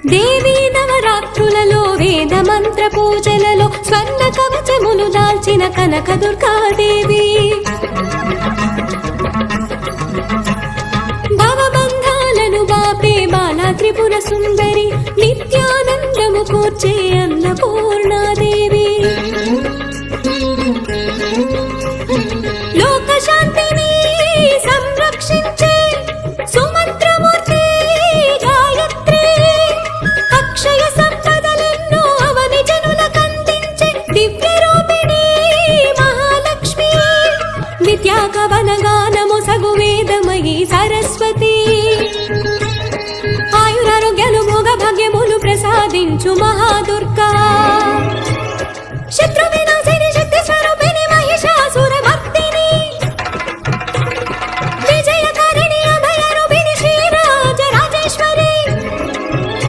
దేవీ నవరాత్రులలో వేద మంత్ర పూజలలో స్వర్ణ కవచములు దాల్చిన కనక దుర్గాదేవి భవబంధాలను బాపే బాలా త్రిపుర సుందరి నిత్యానందము కూర్చే అన్నపూర్ణాదేవి లోక శాంతిని సంరక్షించే సుమంత్రమూర్తి గాయత్రి అక్షయ సంపదలెన్నో అవని జనులకందించే దివ్య రూపిణి మహాలక్ష్మి విద్యా కవన గానము సగు వేదమయీ సరస్వతి ఆయురారోగ్యాలు భోగ భాగ్యములు ప్రసాదించు మహాదుర్గా